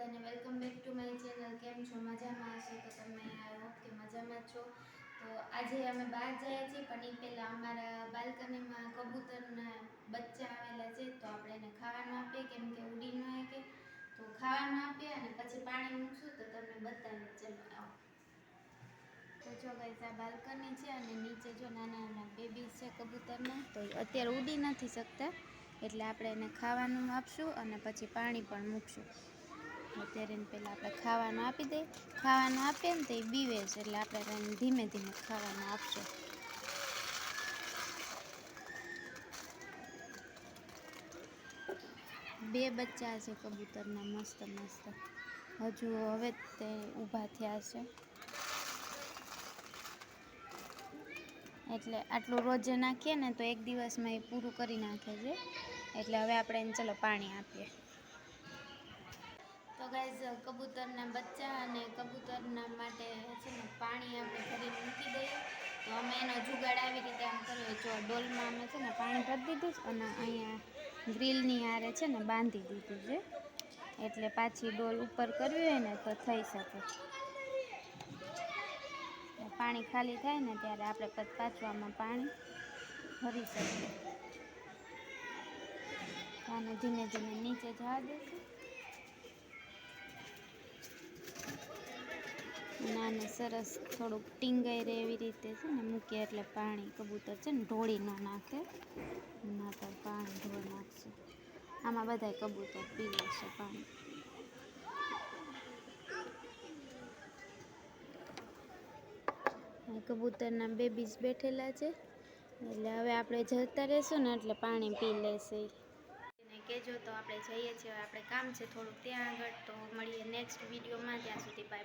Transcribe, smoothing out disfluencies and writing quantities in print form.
બધાને welcome back to my channel. કેમ છો? મજામાં હશો તો તમે આઈ હોપ કે મજામાં છો। તો આજે અમે બહાર જઈએ છીએ, પણ એ પહેલાં અમારા બાલ્કનીમાં કબૂતરના બચ્ચા આવેલા છે, તો આપણે એને ખાવાનું આપીએ, કેમ કે ઉડી ન શકે। તો ખાવાનું આપીએ અને પછી પાણી મૂકશું તો તમને બતાવીએ। ચલો આવો। તો જો ગાઈસ, આ બાલ્કની છે અને નીચે જો નાના નાના બેબીઝ છે કબૂતરના, તો અત્યારે ઉડી નથી શકતા, એટલે આપણે એને ખાવાનું આપશું અને પછી પાણી પણ મૂકશું। અત્યારે એને પહેલાં આપણે ખાવાનું આપી દઈએ। ખાવાનું આપીએ ને તો એ બીવે છે, એટલે આપણે એને ધીમે ધીમે ખાવાનું આપશું। બે બચ્ચા છે કબૂતરના મસ્ત મસ્ત, હજુ હવે તે ઊભા થયા છે, એટલે આટલું રોજે નાખીએ ને તો એક દિવસમાં એ પૂરું કરી નાખે છે। એટલે હવે આપણે એને ચલો પાણી આપીએ। તો ગાઈઝ, કબૂતરના બચ્ચા અને કબૂતરના માટે છે ને પાણી આપણે ભરીને મૂકી દઈએ। તો અમે એનો જુગાડ આવી રીતે આમ કરીએ, જો ડોલમાં અમે છે ને પાણી ભરી દીધું છે અને અહીંયા ગ્રીલની હારે છે ને બાંધી દીધું છે, એટલે પાછી ડોલ ઉપર કરવી હોય ને તો થઈ શકે। પાણી ખાલી થાય ને ત્યારે આપણે પાછું આમાં પાણી ભરી શકીએ। આને ધીમે ધીમે નીચે જવા દઈશું અને આને સરસ થોડુંક ટીંગાઈ રહે એવી રીતે છે ને મૂકીએ, એટલે પાણી કબૂતર છે ને ઢોળી ન નાખે, ના તો પાણી ઢોળી નાખશે। આમાં બધાય કબૂતર પી લેશે પાણી। કબૂતરના બેબીઝ બેઠેલા છે, એટલે હવે આપણે જતા રહેશું ને એટલે પાણી પી લેશે। એને કહેજો તો આપણે જઈએ છીએ, આપણે કામ છે થોડુંક ત્યાં આગળ। તો મળીએ નેક્સ્ટ વિડીયોમાં, ત્યાં સુધી બાય।